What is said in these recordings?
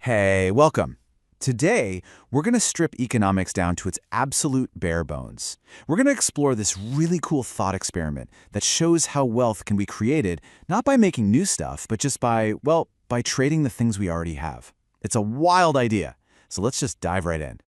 Hey, welcome. Today, we're going to strip economics down to its absolute bare bones. We're going to explore this really cool thought experiment that shows how wealth can be created not by making new stuff, but just by trading the things we already have. It's a wild idea, so let's just dive right in.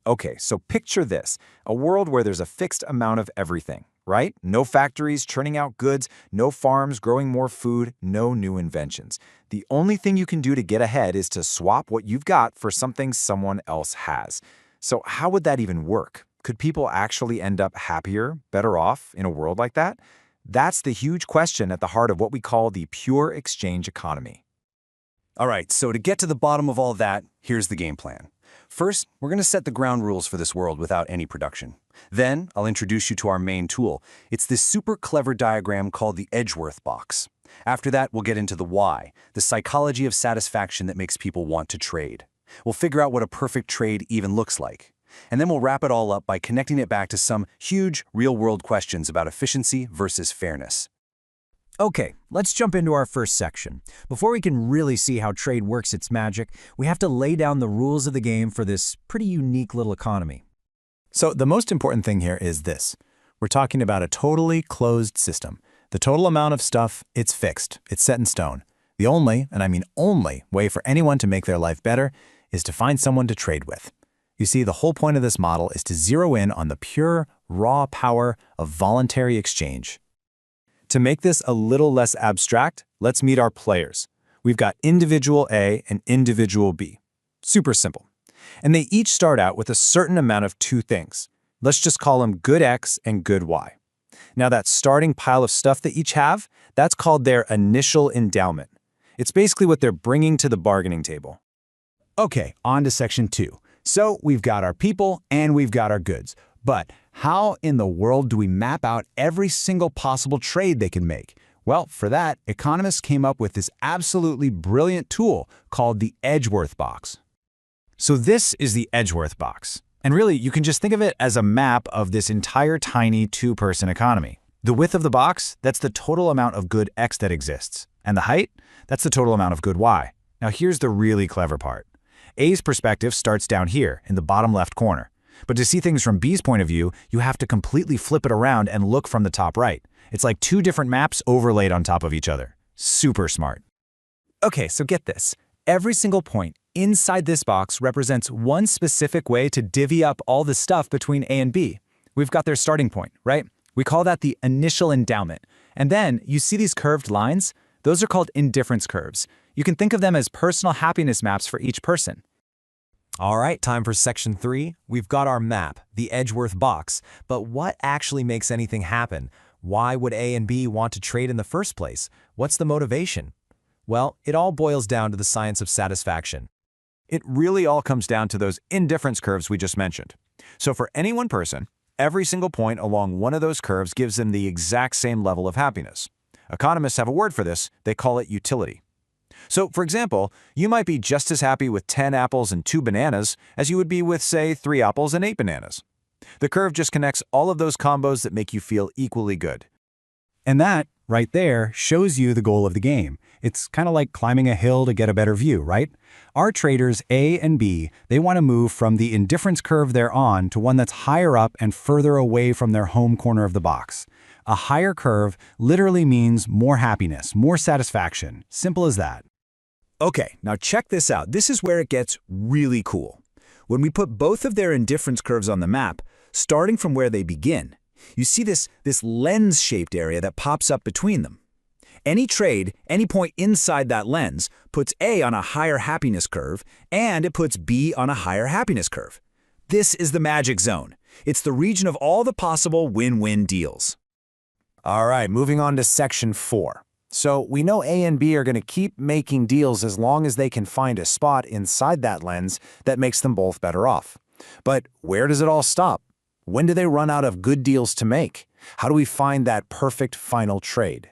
Okay, so picture this, a world where there's a fixed amount of everything, right? No factories churning out goods, no farms growing more food, no new inventions. The only thing you can do to get ahead is to swap what you've got for something someone else has. So how would that even work? Could people actually end up happier, better off in a world like that? That's the huge question at the heart of what we call the pure exchange economy. All right, so to get to the bottom of all that, here's the game plan. First, we're going to set the ground rules for this world without any production. Then, I'll introduce you to our main tool. It's this super clever diagram called the Edgeworth box. After that, we'll get into the why, the psychology of satisfaction that makes people want to trade. We'll figure out what a perfect trade even looks like. And then we'll wrap it all up by connecting it back to some huge, real-world questions about efficiency versus fairness. Okay, let's jump into our first section. Before we can really see how trade works its magic, we have to lay down the rules of the game for this pretty unique little economy. So the most important thing here is this. We're talking about a totally closed system. The total amount of stuff, it's fixed. It's set in stone. The only, and I mean only, way for anyone to make their life better is to find someone to trade with. You see, the whole point of this model is to zero in on the pure, raw power of voluntary exchange. To make this a little less abstract, let's meet our players. We've got individual A and individual B. Super simple. And they each start out with a certain amount of two things. Let's just call them good X and good Y. Now that starting pile of stuff they each have, that's called their initial endowment. It's basically what they're bringing to the bargaining table. Okay, on to section 2. So we've got our people and we've got our goods. But how in the world do we map out every single possible trade they can make? Well, for that, economists came up with this absolutely brilliant tool called the Edgeworth box. So this is the Edgeworth box. And really, you can just think of it as a map of this entire tiny two-person economy. The width of the box, that's the total amount of good X that exists. And the height, that's the total amount of good Y. Now here's the really clever part. A's perspective starts down here in the bottom left corner. But to see things from B's point of view, you have to completely flip it around and look from the top right. It's like two different maps overlaid on top of each other. Super smart. Okay, so get this. Every single point inside this box represents one specific way to divvy up all the stuff between A and B. We've got their starting point, right? We call that the initial endowment. And then you see these curved lines? Those are called indifference curves. You can think of them as personal happiness maps for each person. All right, time for section 3. We've got our map, the Edgeworth box. But what actually makes anything happen? Why would A and B want to trade in the first place? What's the motivation? Well, it all boils down to the science of satisfaction. It really all comes down to those indifference curves we just mentioned. So for any one person, every single point along one of those curves gives them the exact same level of happiness. Economists have a word for this. They call it utility. So, for example, you might be just as happy with 10 apples and 2 bananas as you would be with, say, 3 apples and 8 bananas. The curve just connects all of those combos that make you feel equally good. And that, right there, shows you the goal of the game. It's kind of like climbing a hill to get a better view, right? Our traders, A and B, they want to move from the indifference curve they're on to one that's higher up and further away from their home corner of the box. A higher curve literally means more happiness, more satisfaction. Simple as that. Okay, now check this out. This is where it gets really cool. When we put both of their indifference curves on the map, starting from where they begin, you see this lens-shaped area that pops up between them. Any trade, any point inside that lens, puts A on a higher happiness curve, and it puts B on a higher happiness curve. This is the magic zone. It's the region of all the possible win-win deals. All right, moving on to section 4. So we know A and B are going to keep making deals as long as they can find a spot inside that lens that makes them both better off. But where does it all stop? When do they run out of good deals to make? How do we find that perfect final trade?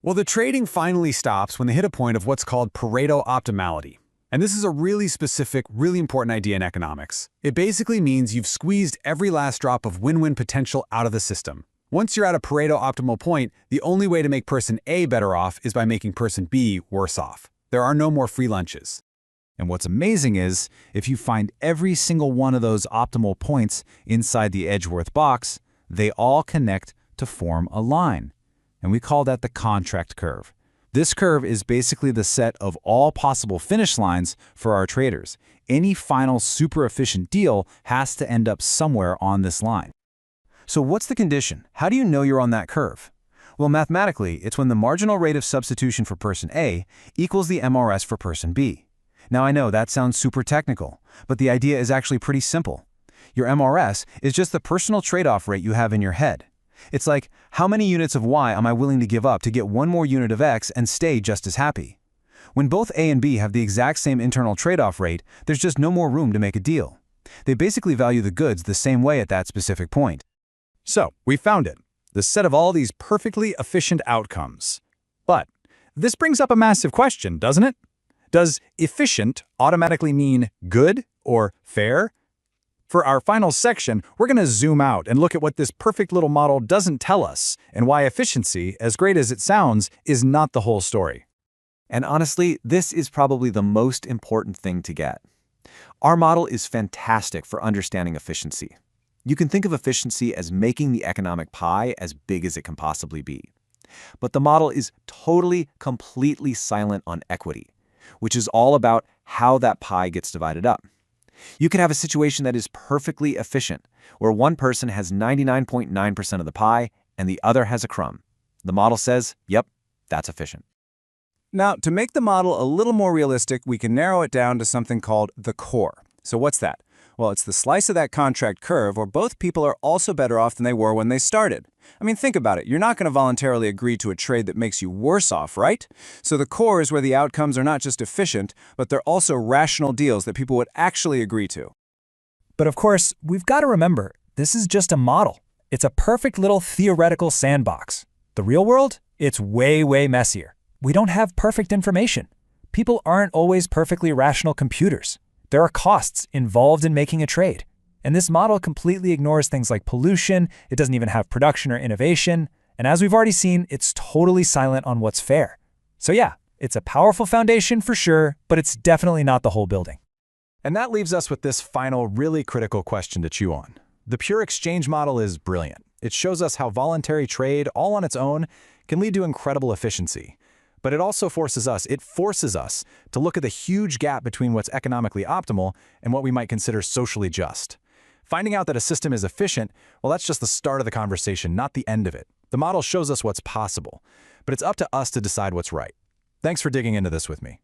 Well, the trading finally stops when they hit a point of what's called Pareto optimality. And this is a really specific, really important idea in economics. It basically means you've squeezed every last drop of win-win potential out of the system. Once you're at a Pareto optimal point, the only way to make person A better off is by making person B worse off. There are no more free lunches. And what's amazing is, if you find every single one of those optimal points inside the Edgeworth box, they all connect to form a line. And we call that the contract curve. This curve is basically the set of all possible finish lines for our traders. Any final super efficient deal has to end up somewhere on this line. So what's the condition? How do you know you're on that curve? Well, mathematically, it's when the marginal rate of substitution for person A equals the MRS for person B. Now I know that sounds super technical, but the idea is actually pretty simple. Your MRS is just the personal trade-off rate you have in your head. It's like, how many units of Y am I willing to give up to get one more unit of X and stay just as happy? When both A and B have the exact same internal trade-off rate, there's just no more room to make a deal. They basically value the goods the same way at that specific point. So, we found it. The set of all these perfectly efficient outcomes. But this brings up a massive question, doesn't it? Does efficient automatically mean good or fair? For our final section, we're going to zoom out and look at what this perfect little model doesn't tell us, and why efficiency, as great as it sounds, is not the whole story. And honestly, this is probably the most important thing to get. Our model is fantastic for understanding efficiency. You can think of efficiency as making the economic pie as big as it can possibly be. But the model is totally, completely silent on equity, which is all about how that pie gets divided up. You can have a situation that is perfectly efficient, where one person has 99.9% of the pie and the other has a crumb. The model says, yep, that's efficient. Now, to make the model a little more realistic, we can narrow it down to something called the core. So what's that? Well, it's the slice of that contract curve where both people are also better off than they were when they started. I mean, think about it. You're not going to voluntarily agree to a trade that makes you worse off, right? So the core is where the outcomes are not just efficient, but they're also rational deals that people would actually agree to. But of course, we've got to remember, this is just a model. It's a perfect little theoretical sandbox. The real world? It's way, way messier. We don't have perfect information. People aren't always perfectly rational computers. There are costs involved in making a trade. And this model completely ignores things like pollution, it doesn't even have production or innovation, and as we've already seen, it's totally silent on what's fair. So yeah, it's a powerful foundation for sure, but it's definitely not the whole building. And that leaves us with this final, really critical question to chew on. The pure exchange model is brilliant. It shows us how voluntary trade, all on its own, can lead to incredible efficiency. But it also forces us to look at the huge gap between what's economically optimal and what we might consider socially just. Finding out that a system is efficient, well, that's just the start of the conversation, not the end of it. The model shows us what's possible, but it's up to us to decide what's right. Thanks for digging into this with me.